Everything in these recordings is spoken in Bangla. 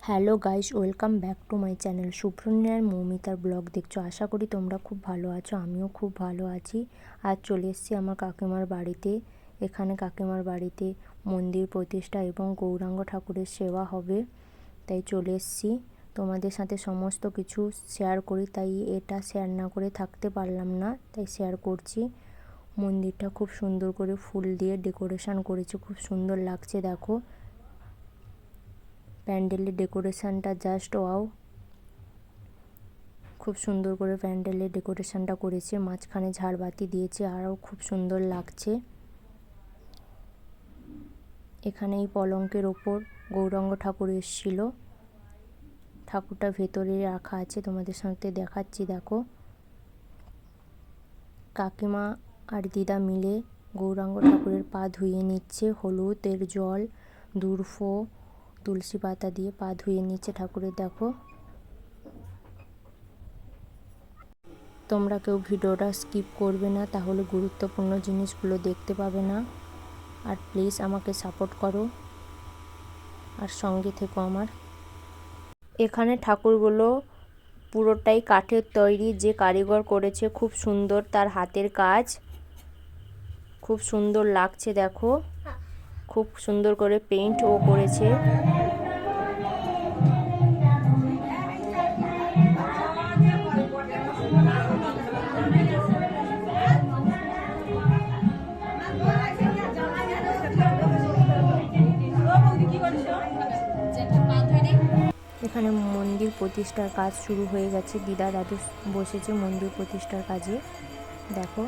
Hello guys, welcome back to my channel. সুপ্রনিয়ার মৌমিতার ব্লগ দেখছো। আশা করি তোমরা খুব ভালো আছো, আমিও খুব ভালো আছি। আজ চলে এসেছি আমার কাকিমার বাড়িতে। এখানে কাকিমার বাড়িতে মন্দির প্রতিষ্ঠা এবং গৌরাঙ্গ ঠাকুরের সেবা হবে, তাই চলে এসেছি তোমাদের সাথে সমস্ত কিছু শেয়ার করি। তাই এটা শেয়ার না করে থাকতে পারলাম না, তাই শেয়ার করছি। মন্দিরটা খুব সুন্দর করে ফুল দিয়ে ডেকোরেশন করেছে, খুব সুন্দর লাগছে। দেখো প্যান্ডেলের ডেকোরেশনটা জাস্ট ওয়াও, খুব সুন্দর করে প্যান্ডেলের ডেকোরেশনটা করেছে। মাঝখানে ঝাড়বাতি দিয়েছে, আরও খুব সুন্দর লাগছে। এখানে এই পলঙ্কের ওপর গৌরাঙ্গ ঠাকুর এসেছিল, ঠাকুরটা ভেতরে রাখা আছে, তোমাদের সাথে দেখাচ্ছি। দেখো কাকিমা আর দিদা মিলে গৌরাঙ্গ ঠাকুরের পা ধুয়ে নিচ্ছে। হলুদের জল, দুর্ফো, তুলসী পাতা দিয়ে পা ধুয়ে নিচ্ছে ঠাকুরের। দেখো তোমরা কেউ ভিডিওটা স্কিপ করবে না, তাহলে গুরুত্বপূর্ণ জিনিসগুলো দেখতে পাবে না। আর প্লিজ আমাকে সাপোর্ট করো আর সঙ্গে থেকো আমার। এখানে ঠাকুরগুলো পুরোটাই কাঠের তৈরি, যে কারিগর করেছে খুব সুন্দর, তার হাতের কাজ খুব সুন্দর লাগছে। দেখো খুব সুন্দর করে পেইন্টও করেছে। এখানে মন্দির প্রতিষ্ঠার কাজ শুরু হয়ে গেছে, দিদা দাদু বসেছে মন্দির প্রতিষ্ঠার কাজে। দেখো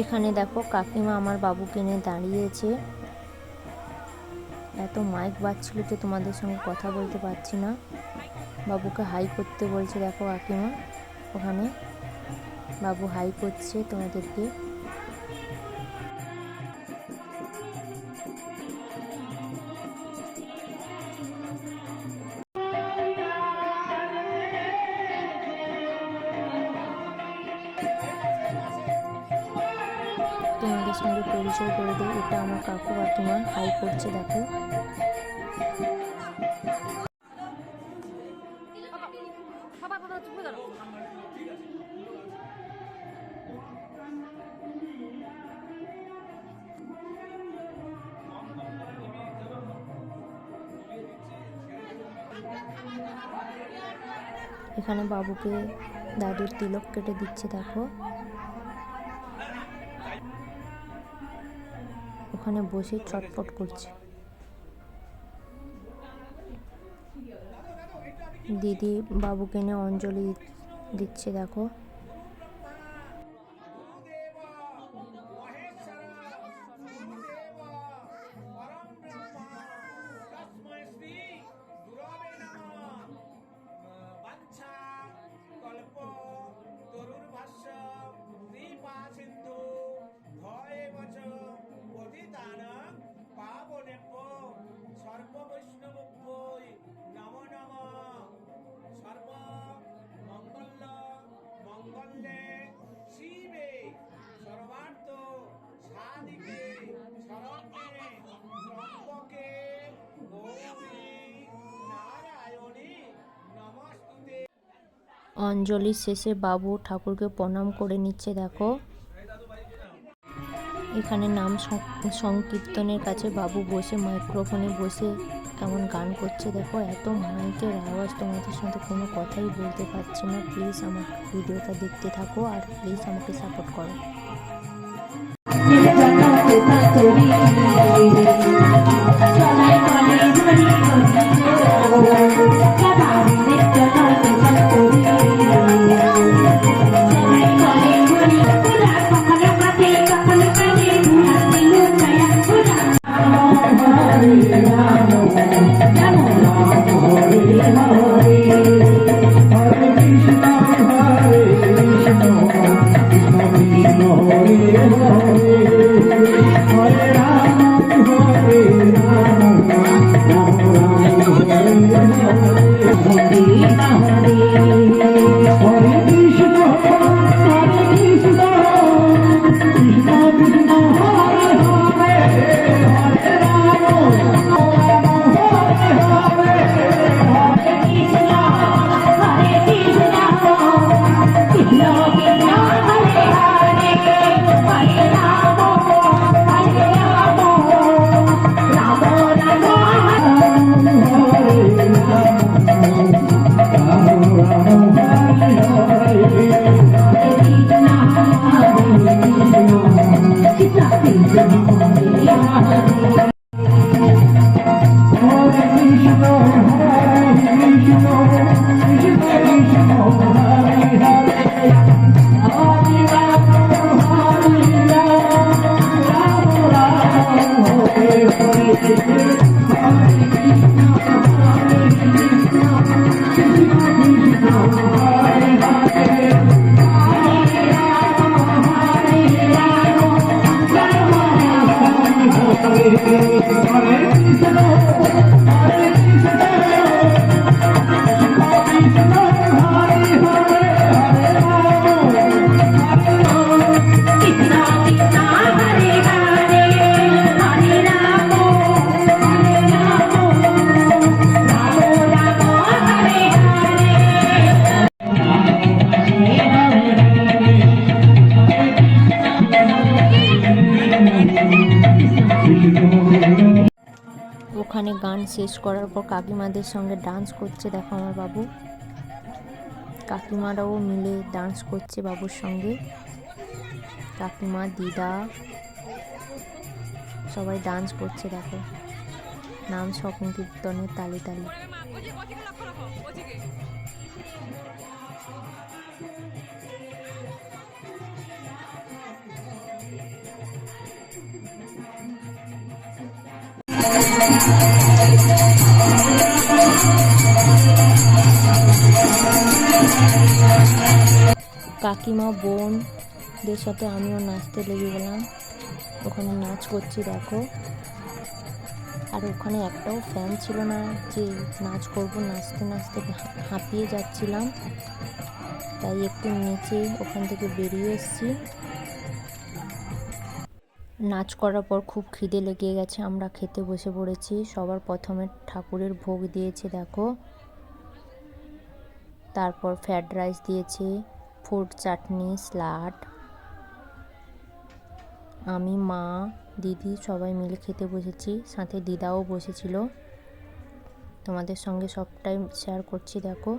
এখানে দেখো কাকিমা আমার বাবুকে নিয়ে দাঁড়িয়েছে। এত মাইক বাজছিল যে তোমাদের সঙ্গে কথা বলতে পারছি না। বাবুকে হাই করতে বলছে, দেখো কাকিমা ওখানে বাবু হাই করছে তোমাদেরকে। তোমাদের সঙ্গে পরিচয় করে দিই, এটা আমার কাকু কাকিমা হাই করছে। দেখো এখানে বাবুকে দাদুর তিলক কেটে দিচ্ছে। দেখো ওখানে বসে চটপট করছে। দিদি বাবুকে নিয়ে অঞ্জলি দিচ্ছে দেখো। অঞ্জলির শেষে বাবু ঠাকুরকে প্রণাম করে নিচ্ছে দেখো। এখানে নাম সংকীর্তনের কাছে বাবু বসে মাইক্রোফোনে বসে কেমন গান করছে দেখো। এত মাইকের আওয়াজ, তোমাদের সাথে কোনো কথাই বলতে পারছি না। প্লিজ আমার ভিডিওটা দেখতে থাকো আর প্লিজ আমাকে সাপোর্ট করো। ওখানে গান শেষ করার পর কাকিমাদের সঙ্গে ডান্স করছে দেখো আমার বাবু। কাকিমারাও মিলে ডান্স করছে বাবুর সঙ্গে। কাকিমা, দিদা সবাই ডান্স করছে দেখো, নাম সংকীর্তনের তালে তালে। কাকিমা বোনদের সাথে আমিও নাচতে লেগে গেলাম। ওখানে নাচ করছি দেখো। আর ওখানে একটাও ফ্যান ছিল না যে নাচ করব, নাচতে নাচতে হাঁপিয়ে যাচ্ছিলাম, তাই একটু নিচে ওখান থেকে বেরিয়ে এসেছি। নাচ করার পর খুব খিদে লেগে গেছে, আমরা খেতে বসে পড়েছি। সবার প্রথমে ঠাকুরের ভোগ দিয়েছে দেখো, তারপর ফ্রাইড রাইস দিয়েছে, ফুড চাটনি, স্যালাড। আমি, মা, দিদি সবাই মিলে খেতে বসেছি, সাথে দিদাও বসেছিল। তোমাদের সঙ্গে সবটাই শেয়ার করছি দেখো।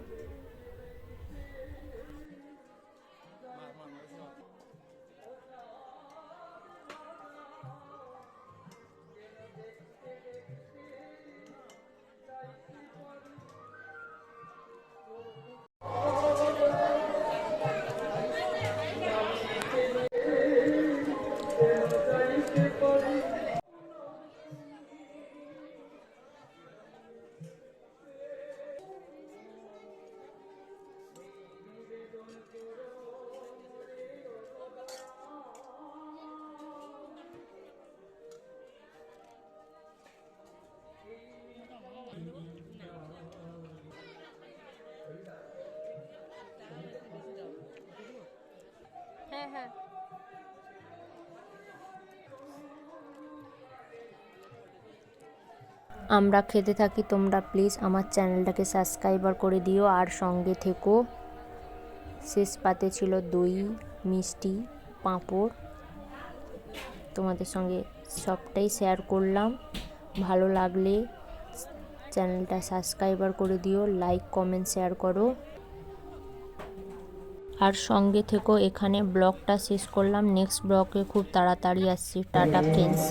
আমরা খেতে থাকি, তোমরা প্লিজ আমার চ্যানেলটাকে সাবস্ক্রাইবার করে দিও আর সঙ্গে থেকো। শেষ পাতে ছিল দই, মিষ্টি, পাঁপড়। তোমাদের সঙ্গে সবটাই শেয়ার করলাম। ভালো লাগলে চ্যানেলটা সাবস্ক্রাইবার করে দিও, লাইক কমেন্ট শেয়ার করো আর সঙ্গে থেকো। এখানে ব্লগটা শেষ করলাম, নেক্সট ব্লগে খুব তাড়াতাড়ি আসছি। Tata friends.